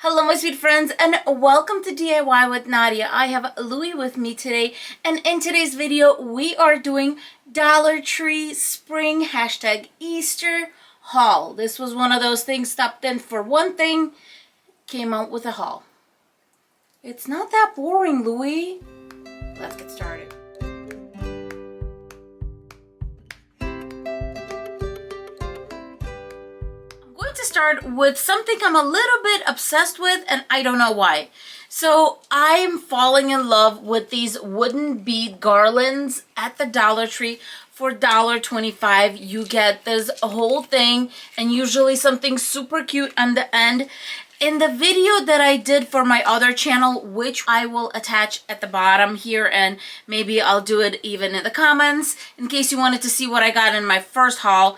Hello my sweet friends and welcome to DIY with Nadia. I have Louie with me today, and in today's video we are doing Dollar Tree Spring #Easter haul. This was one of those things, stopped in for one thing, came out with a haul. It's not that boring, Louie. Let's get started. Start with something I'm a little bit obsessed with, and I don't know why. So I'm falling in love with these wooden bead garlands at the Dollar Tree for $1.25. You get this whole thing and usually something super cute on the end. In the video that I did for my other channel, which I will attach at the bottom here, and maybe I'll do it even in the comments in case you wanted to see what I got in my first haul,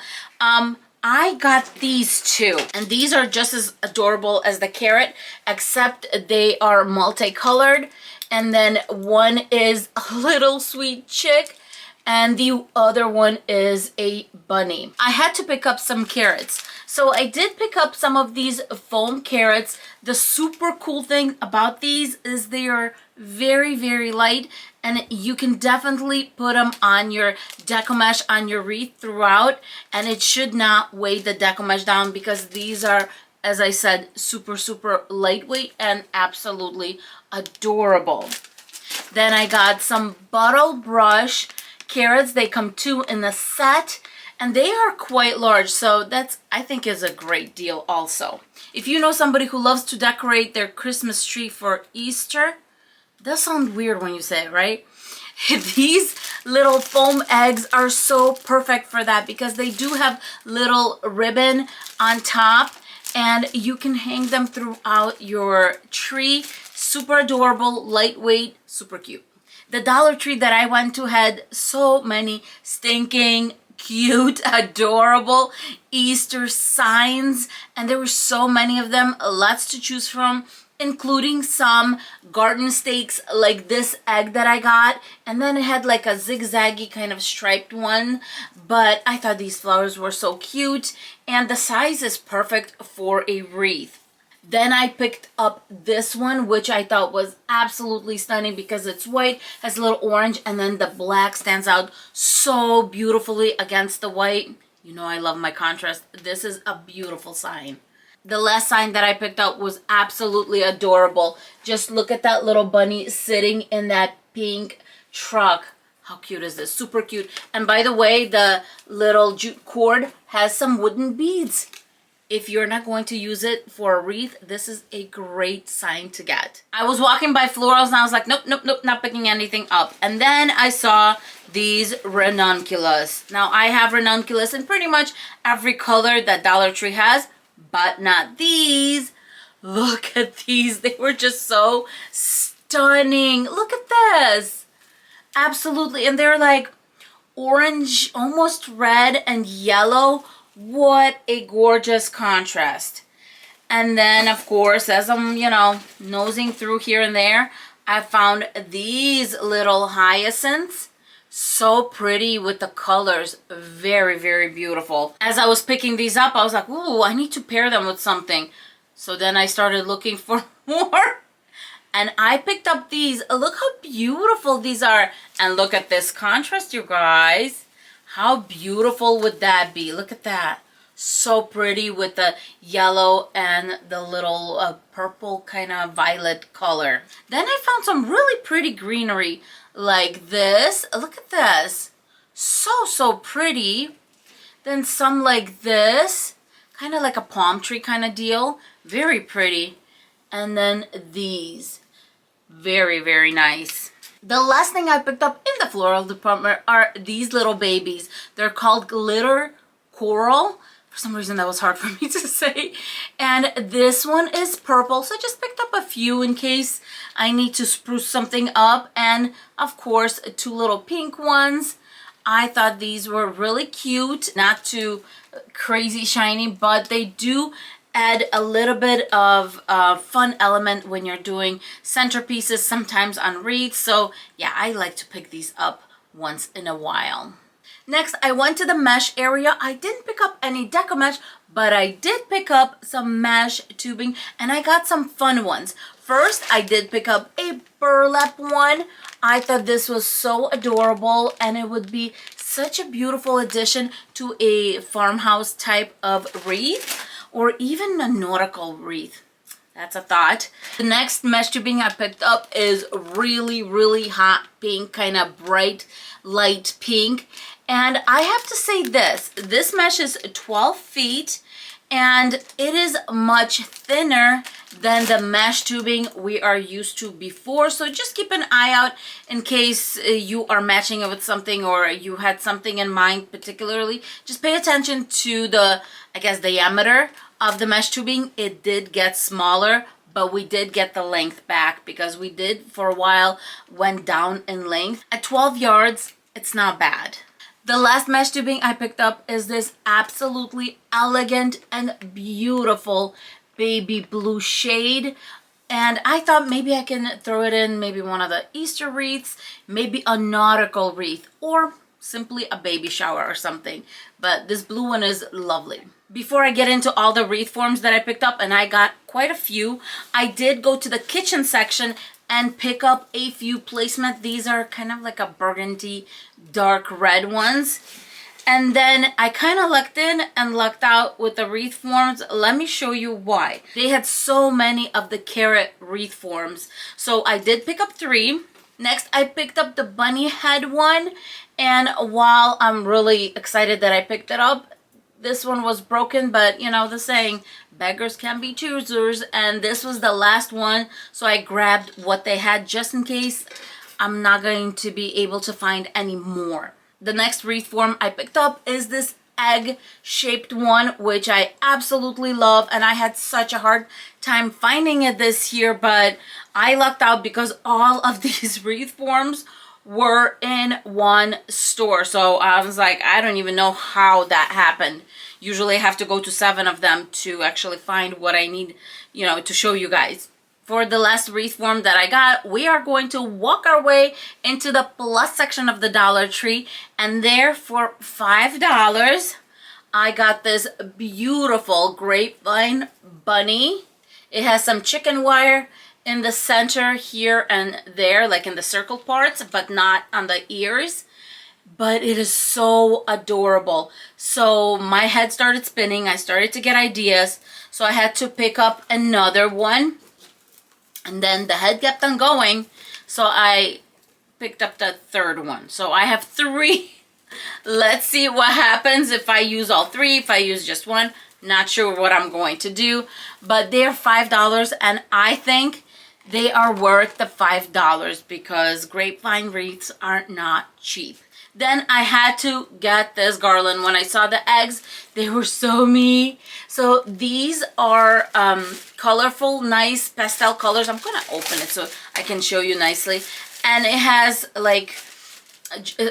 I got these two, and these are just as adorable as the carrot, except they are multicolored. And then one is a little sweet chick and the other one is a bunny. I had to pick up some carrots, so I did pick up some of these foam carrots. The super cool thing about these is they are very light, and you can definitely put them on your deco mesh, on your wreath throughout, and it should not weigh the deco mesh down because these are, as I said, super lightweight and absolutely adorable. Then I got some bottle brush carrots. They come two in the set and they are quite large, so that's, I think, is a great deal also. If you know somebody who loves to decorate their Christmas tree for Easter, that sounds weird when you say it, right? These little foam eggs are so perfect for that because they do have little ribbon on top and you can hang them throughout your tree. Super adorable, lightweight, super cute. The Dollar Tree that I went to had so many stinking cute, adorable Easter signs, and there were so many of them, lots to choose from, including some garden stakes like this egg that I got, and then it had like a zigzaggy kind of striped one, but I thought these flowers were so cute and the size is perfect for a wreath. Then I picked up this one, which I thought was absolutely stunning because it's white, has a little orange, and then the black stands out so beautifully against the white. You know I love my contrast. This is a beautiful sign. The last sign that I picked up was absolutely adorable. Just look at that little bunny sitting in that pink truck. How cute is this? Super cute. And by the way, the little jute cord has some wooden beads. If you're not going to use it for a wreath, this is a great sign to get. I was walking by Florals and I was like, nope, not picking anything up. And then I saw these ranunculus. Now I have ranunculus in pretty much every color that Dollar Tree has, but not these. Look at these. They were just so stunning. Look at this. Absolutely. And they're like orange, almost red and yellow. What a gorgeous contrast. And then, of course, as I'm, nosing through here and there, I found these little hyacinths. So pretty with the colors. Very beautiful. As I was picking these up, I was like, ooh, I need to pair them with something. So then I started looking for more. And I picked up these. Look how beautiful these are. And look at this contrast, you guys. How beautiful would that be? Look at that. So pretty with the yellow and the little purple kind of violet color. Then I found some really pretty greenery like this. Look at this. So pretty. Then some like this. Kind of like a palm tree kind of deal. Very pretty. And then these. Very nice. The last thing I picked up in the floral department are these little babies. They're called glitter coral. For some reason that was hard for me to say. And this one is purple, so I just picked up a few in case I need to spruce something up. And of course, two little pink ones. I thought these were really cute. Not too crazy shiny, but they do add a little bit of fun element when you're doing centerpieces, sometimes on wreaths. So yeah, I like to pick these up once in a while. Next, I went to the mesh area. I didn't pick up any deco mesh, but I did pick up some mesh tubing and I got some fun ones. First, I did pick up a burlap one. I thought this was so adorable and it would be such a beautiful addition to a farmhouse type of wreath or even a nautical wreath. That's a thought. The next mesh tubing I picked up is really hot pink, kind of bright light pink. And I have to say this mesh is 12 feet and it is much thinner than the mesh tubing we are used to before. So just keep an eye out in case you are matching it with something or you had something in mind particularly. Just pay attention to the, I guess, diameter of the mesh tubing. It did get smaller, but we did get the length back because we did for a while went down in length. At 12 yards, it's not bad. The last mesh tubing I picked up is this absolutely elegant and beautiful baby blue shade. And I thought maybe I can throw it in maybe one of the Easter wreaths, maybe a nautical wreath, or simply a baby shower or something. But this blue one is lovely. Before I get into all the wreath forms that I picked up, and I got quite a few, I did go to the kitchen section and pick up a few placements. These are kind of like a burgundy dark red ones. And then I kind of lucked in and lucked out with the wreath forms. Let me show you why. They had so many of the carrot wreath forms. So I did pick up 3. Next, I picked up the bunny head one. And while I'm really excited that I picked it up, this one was broken, but you know the saying, beggars can be choosers, and this was the last one, so I grabbed what they had just in case I'm not going to be able to find any more. The next wreath form I picked up is this egg-shaped one, which I absolutely love, and I had such a hard time finding it this year, but I lucked out because all of these wreath forms were in one store. So I was like, I don't even know how that happened. Usually I have to go to 7 of them to actually find what I need, you know, to show you guys. For the last wreath form that I got, we are going to walk our way into the plus section of the Dollar Tree, and there for $5 I got this beautiful grapevine bunny. It has some chicken wire in the center here and there, like in the circle parts, but not on the ears. But it is so adorable. So my head started spinning. I started to get ideas. So I had to pick up another one. And then the head kept on going. So I picked up the third one. So I have 3. Let's see what happens if I use all 3, if I use just one. Not sure what I'm going to do. But they're $5 and I think they are worth the $5 because grapevine wreaths are not cheap. Then I had to get this garland. When I saw the eggs, they were so me. So these are colorful, nice pastel colors. I'm gonna open it so I can show you nicely. And it has like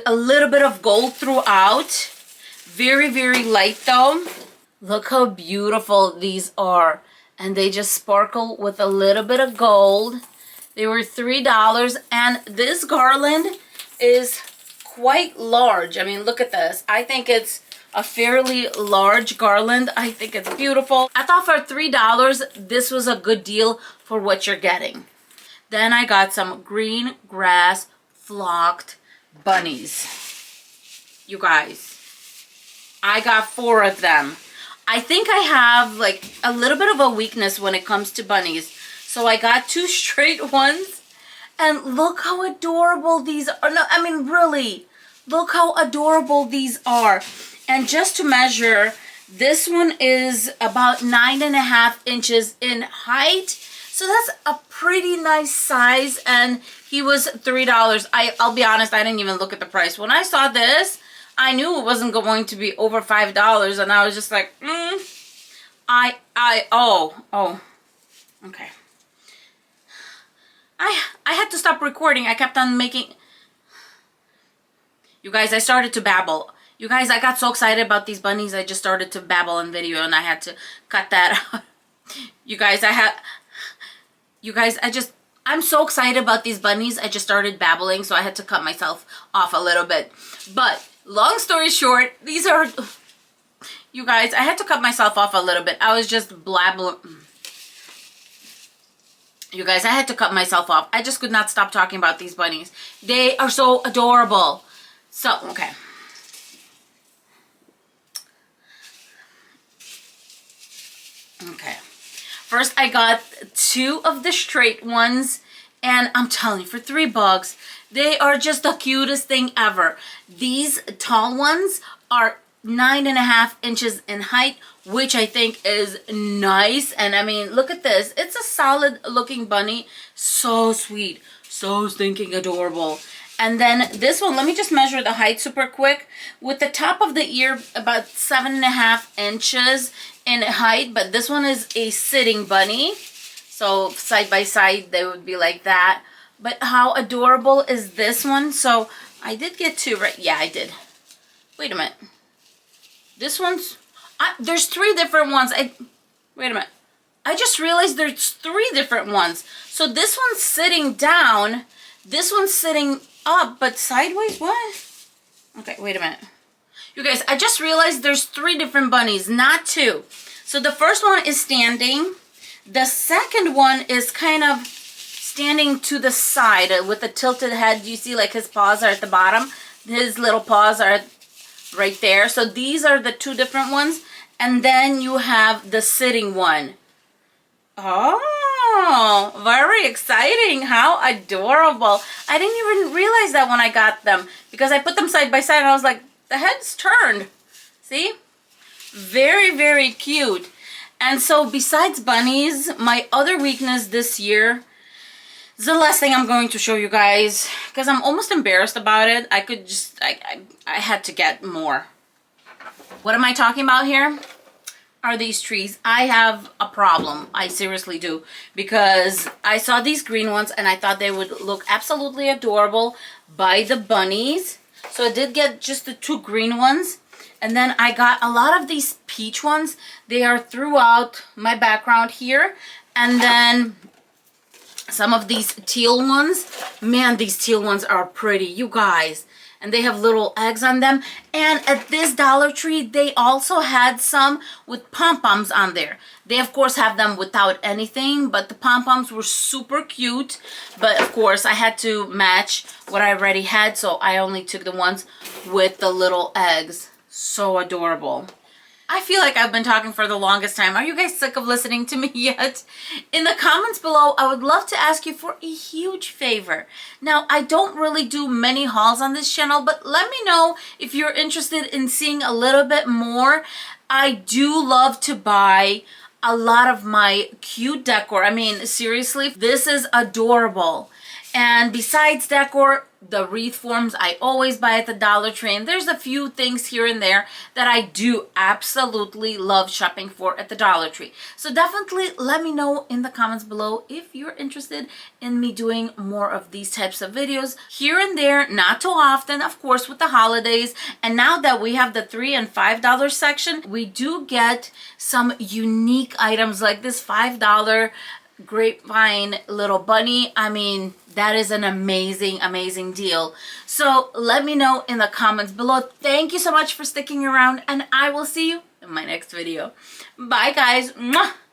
a little bit of gold throughout. Very light though. Look how beautiful these are. And they just sparkle with a little bit of gold. They were $3, and this garland is quite large. I mean, look at this. I think it's a fairly large garland. I think it's beautiful. I thought for $3, this was a good deal for what you're getting. Then I got some green grass flocked bunnies. You guys, I got 4 of them. I think I have like a little bit of a weakness when it comes to bunnies. So I got 2 straight ones. And look how adorable these are. No, I mean, really, look how adorable these are. And just to measure, this one is about 9.5 inches in height. So that's a pretty nice size. And he was $3. I'll be honest, I didn't even look at the price. When I saw this, I knew it wasn't going to be over $5, and I was just like, oh, okay. I had to stop recording. I kept on making, you guys, I started to babble. You guys, I got so excited about these bunnies, I just started to babble in video, and I had to cut that out. I'm so excited about these bunnies, I just started babbling, so I had to cut myself off a little bit. But long story short, these are, You guys, I had to cut myself off a little bit. I was just blabbling. You guys, I had to cut myself off. I just could not stop talking about these bunnies. They are so adorable. So, okay. Okay. First, I got 2 of the straight ones. And I'm telling you, for $3, they are just the cutest thing ever. These tall ones are 9.5 inches in height, which I think is nice. And I mean, look at this. It's a solid looking bunny. So sweet. So stinking adorable. And then this one, let me just measure the height super quick. With the top of the ear, about 7.5 inches in height. But this one is a sitting bunny. So side by side, they would be like that. But how adorable is this one? So I did get 2, right? Yeah, I did. Wait a minute. This one's... there's 3 different ones. Wait a minute. I just realized there's 3 different ones. So this one's sitting down. This one's sitting up, but sideways? What? Okay, wait a minute. You guys, I just realized there's 3 different bunnies, not 2. So the first one is standing. The second one is kind of standing to the side with a tilted head. You see like his paws are at the bottom. His little paws are right there. So these are the 2 different ones. And then you have the sitting one. Oh, very exciting. How adorable. I didn't even realize that when I got them because I put them side by side and I was like, the head's turned. See? Very, very cute. And so besides bunnies, my other weakness this year is the last thing I'm going to show you guys because I'm almost embarrassed about it. I could just, I had to get more. What am I talking about here? Are these trees. I have a problem. I seriously do. Because I saw these green ones and I thought they would look absolutely adorable by the bunnies. So I did get just the 2 green ones. And then I got a lot of these peach ones. They are throughout my background here. And then some of these teal ones. Man, these teal ones are pretty, you guys. And they have little eggs on them. And at this Dollar Tree, they also had some with pom-poms on there. They, of course, have them without anything. But the pom-poms were super cute. But, of course, I had to match what I already had. So I only took the ones with the little eggs. So adorable. I feel like I've been talking for the longest time. Are you guys sick of listening to me yet? In the comments below, I would love to ask you for a huge favor. Now, I don't really do many hauls on this channel, but let me know if you're interested in seeing a little bit more. I do love to buy a lot of my cute decor. I mean, seriously, this is adorable. And besides decor, the wreath forms I always buy at the Dollar Tree. And there's a few things here and there that I do absolutely love shopping for at the Dollar Tree. So definitely let me know in the comments below if you're interested in me doing more of these types of videos here and there, not too often, of course, with the holidays. And now that we have the $3 and $5 section, we do get some unique items like this $5 grapevine little bunny. I mean, that is an amazing, amazing deal. So let me know in the comments below. Thank you so much for sticking around, and I will see you in my next video. Bye, guys. Mwah!